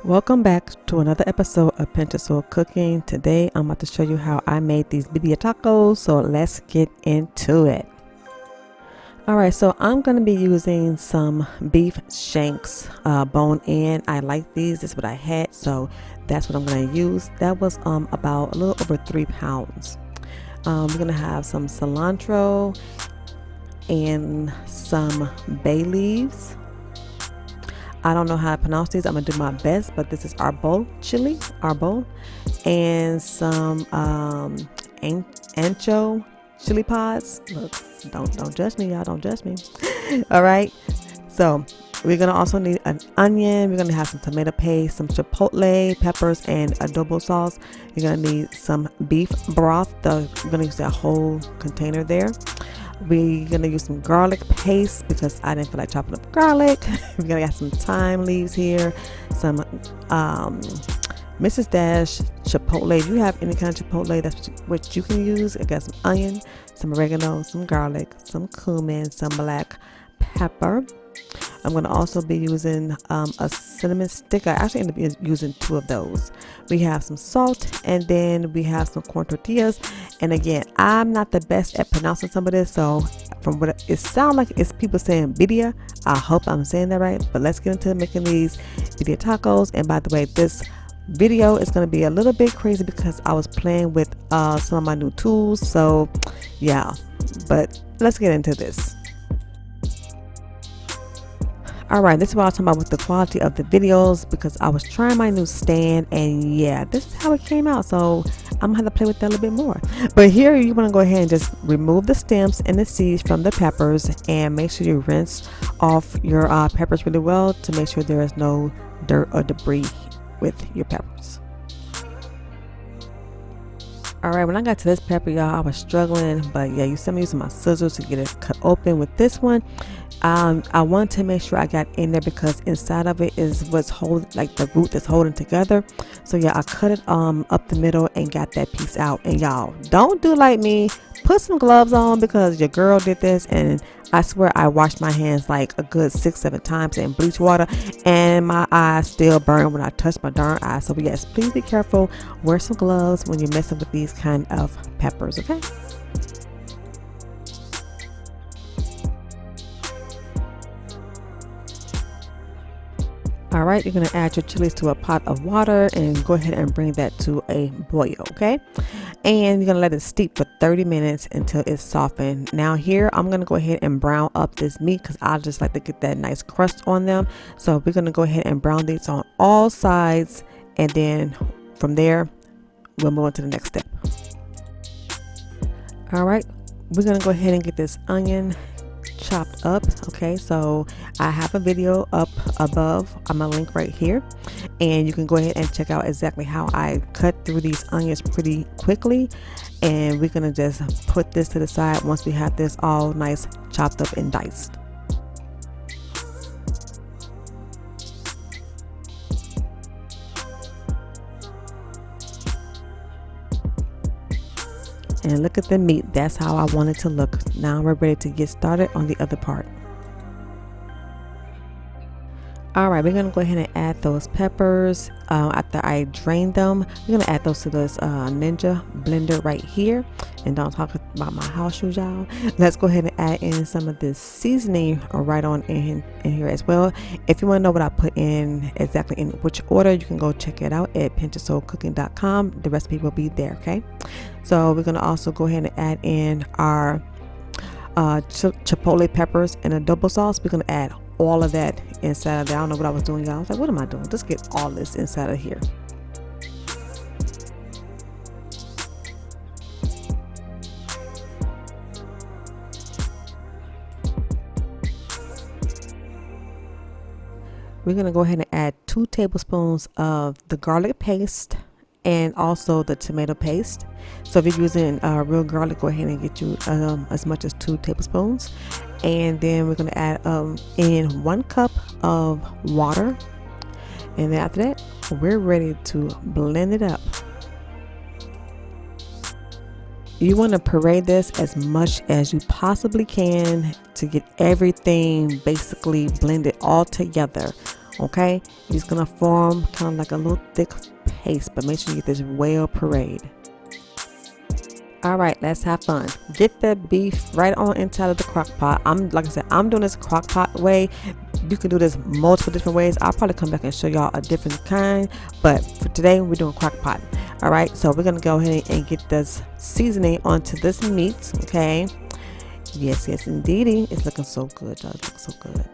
Welcome back to another episode of Pinterest Cooking. Today I'm about to show you how I made these birria tacos, so let's get into it. Alright, so I'm going to be using some beef shanks, bone in. I like these, this is what I had, so that's what I'm going to use. That was about a little over 3 pounds. We're going to have some cilantro and some bay leaves. I don't know how to pronounce these. I'm gonna do my best, but this is arbol chili, arbol, and some ancho chili pods. Look, don't judge me, y'all. Don't judge me. All right. So we're gonna also need an onion. We're gonna have some tomato paste, some chipotle peppers, and adobo sauce. You're gonna need some beef broth. We're gonna use that whole container there. We're gonna use some garlic paste because I didn't feel like chopping up garlic. We're gonna got some thyme leaves here, some Mrs. Dash chipotle. If you have any kind of chipotle, that's what you can use. I got some onion, some oregano, some garlic, some cumin, some black pepper. I'm going to also be using a cinnamon stick. I actually ended up using 2 of those. We have some salt, and then we have some corn tortillas. And again, I'm not the best at pronouncing some of this, so from what it sounds like, it's people saying birria. I hope I'm saying that right, but let's get into making these birria tacos. And by the way, this video is going to be a little bit crazy because I was playing with some of my new tools, so yeah, but let's get into this. Alright, this is what I was talking about with the quality of the videos, because I was trying my new stand, and yeah, this is how it came out, so I'm gonna have to play with that a little bit more. But here you want to go ahead and just remove the stems and the seeds from the peppers, and make sure you rinse off your peppers really well to make sure there is no dirt or debris with your peppers. Alright, when I got to this pepper, y'all, I was struggling, but yeah, you see me using my scissors to get it cut open. With this one, I want to make sure I got in there because inside of it is what's holding, like the root that's holding together. So yeah, I cut it up the middle and got that piece out. And y'all, don't do like me. Put some gloves on because your girl did this, and I swear I washed my hands like a good 6-7 times in bleach water, and my eyes still burn when I touch my darn eyes. So yes, please be careful. Wear some gloves when you're messing with these kind of peppers, okay? Alright, you're going to add your chilies to a pot of water and go ahead and bring that to a boil, okay? And you're going to let it steep for 30 minutes until it's softened. Now here, I'm going to go ahead and brown up this meat because I just like to get that nice crust on them. So we're going to go ahead and brown these on all sides, and then from there, we'll move on to the next step. Alright, we're going to go ahead and get this onion chopped up. Okay, so I have a video up above. I'm gonna link right here, and you can go ahead and check out exactly how I cut through these onions pretty quickly. And we're gonna just put this to the side once we have this all nice chopped up and diced. And look at the meat. That's how I want it to look. Now we're ready to get started on the other part. Alright, we're going to go ahead and add those peppers. After I drain them, we're going to add those to this Ninja blender right here. And don't talk about my house shoes, y'all. Let's go ahead and add in some of this seasoning right on in here as well. If you want to know what I put in exactly in which order, you can go check it out at pinterestcooking.com. The recipe will be there, okay? So we're going to also go ahead and add in our chipotle peppers and adobo sauce. We're going to add all of that inside of there. I don't know what I was doing, y'all. I was like, what am I doing? Just get all this inside of here. We're going to go ahead and add 2 tablespoons of the garlic paste and also the tomato paste. So if you're using real garlic, go ahead and get you as much as 2 tablespoons. And then we're going to add in 1 cup of water. And then after that, we're ready to blend it up. You want to puree this as much as you possibly can to get everything basically blended all together Okay, it's gonna form kind of like a little thick paste, but make sure you get this well pureed. All right, let's have fun. Get the beef right on inside of the crock pot. Like I said, I'm doing this crock pot way. You can do this multiple different ways. I'll probably come back and show y'all a different kind, but for today we're doing crock pot. All right, so we're gonna go ahead and get this seasoning onto this meat. Okay, yes, indeedy, it's looking so good, y'all. It's looking so good.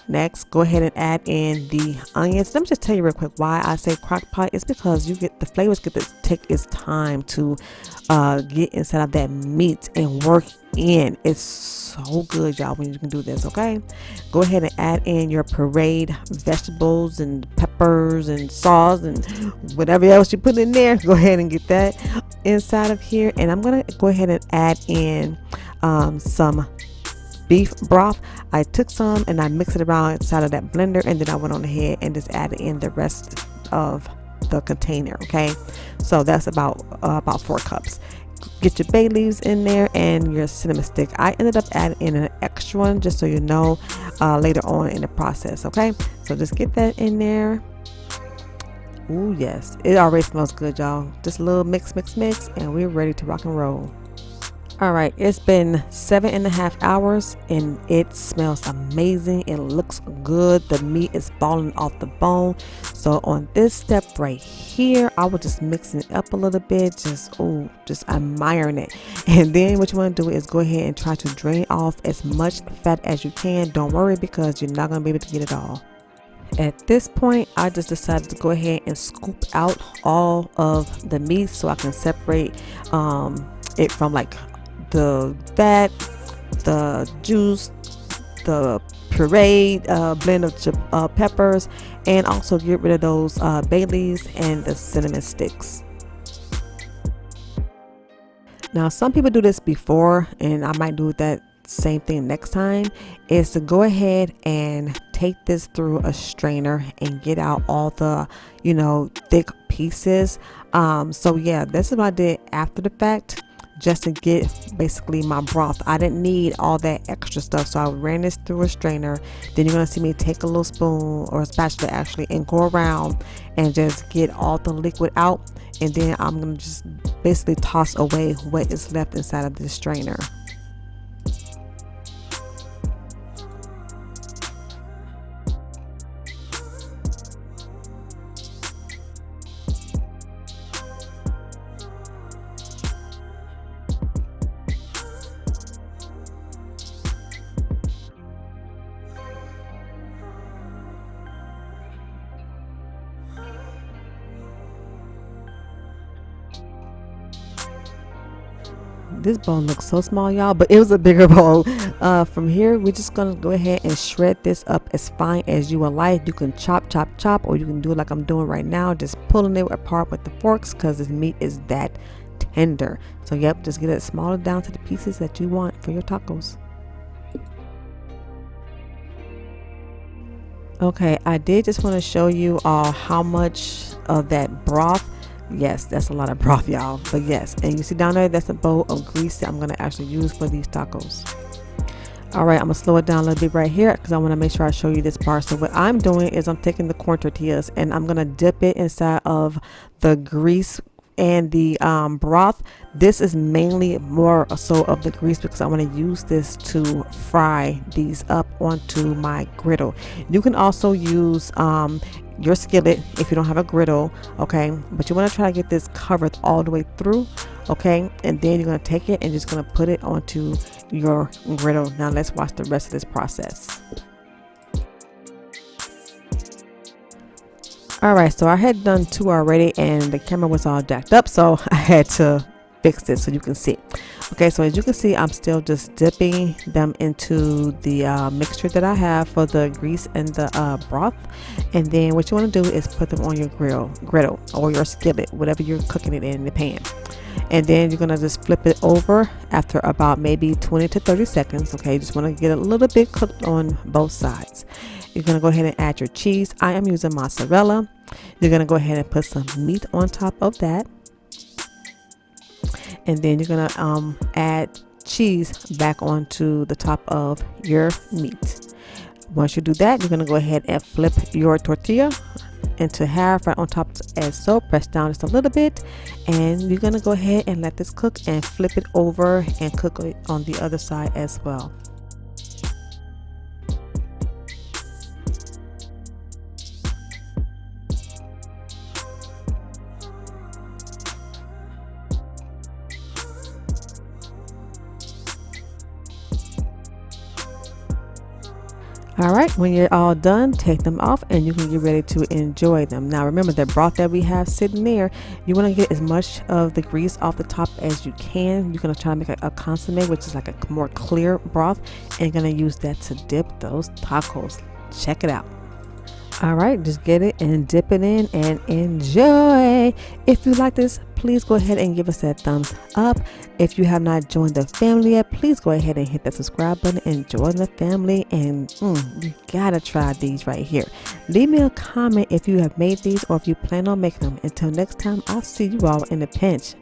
Next, go ahead and add in the onions. Let me just tell you real quick why I say crock pot. It's because you get the flavors get to take its time to get inside of that meat and work in. It's so good, y'all, when you can do this. Okay, go ahead and add in your pureed vegetables and peppers and sauce and whatever else you put in there. Go ahead and get that inside of here, and I'm gonna go ahead and add in some beef broth. I took some and I mixed it around inside of that blender, and then I went on ahead and just added in the rest of the container. Okay, so that's about 4 cups. Get your bay leaves in there and your cinnamon stick. I ended up adding in an extra one just so you know later on in the process. Okay, so just get that in there. Ooh, yes, it already smells good, y'all. Just a little mix, and we're ready to rock and roll. All right, it's been 7.5 hours and it smells amazing. It looks good. The meat is falling off the bone. So on this step right here, I was just mixing it up a little bit, just admiring it. And then what you want to do is go ahead and try to drain off as much fat as you can. Don't worry, because you're not going to be able to get it all. At this point, I just decided to go ahead and scoop out all of the meat so I can separate it from like the fat, the juice, the pureed blend of peppers, and also get rid of those bay leaves and the cinnamon sticks. Now, some people do this before, and I might do that same thing next time, is to go ahead and take this through a strainer and get out all the thick pieces. So yeah, this is what I did after the fact, just to get basically my broth. I didn't need all that extra stuff, so I ran this through a strainer. Then you're gonna see me take a little spoon or a spatula actually and go around and just get all the liquid out, and then I'm gonna just basically toss away what is left inside of this strainer. This bowl looks so small, y'all, but it was a bigger bowl. From here, we're just gonna go ahead and shred this up as fine as you would like. You can chop, or you can do it like I'm doing right now, just pulling it apart with the forks, because this meat is that tender. So yep, just get it smaller down to the pieces that you want for your tacos. Okay, I did just want to show you all how much of that broth. Yes, that's a lot of broth, y'all, but yes. And you see down there, that's a bowl of grease that I'm going to actually use for these tacos. All right, I'm gonna slow it down a little bit right here because I want to make sure I show you this part. So what I'm doing is I'm taking the corn tortillas and I'm gonna dip it inside of the grease and the broth. This is mainly more so of the grease because I want to use this to fry these up onto my griddle. You can also use your skillet if you don't have a griddle, okay, but you want to try to get this covered all the way through, okay, and then you're going to take it and just going to put it onto your griddle. Now let's watch the rest of this process. All right, so I had done 2 already and the camera was all jacked up, so I had to fix this so you can see. Okay, so as you can see, I'm still just dipping them into the mixture that I have for the grease and the broth. And then what you want to do is put them on your griddle or your skillet, whatever you're cooking it in the pan. And then you're gonna just flip it over after about maybe 20 to 30 seconds. Okay, you just want to get a little bit cooked on both sides. You're gonna go ahead and add your cheese. I am using mozzarella. You're gonna go ahead and put some meat on top of that, and then you're gonna add cheese back onto the top of your meat. Once you do that, you're going to go ahead and flip your tortilla into half right on top as so. Press down just a little bit, and you're going to go ahead and let this cook and flip it over and cook it on the other side as well. All right, when you're all done, take them off and you can get ready to enjoy them. Now remember, the broth that we have sitting there, you want to get as much of the grease off the top as you can. You're going to try to make a consomme, which is like a more clear broth, and you're going to use that to dip those tacos. Check it out. All right, just get it and dip it in and enjoy. If you like this, please go ahead and give us that thumbs up. If you have not joined the family yet, please go ahead and hit that subscribe button and join the family. And you gotta try these right here. Leave me a comment if you have made these or if you plan on making them. Until next time, I'll see you all in a pinch.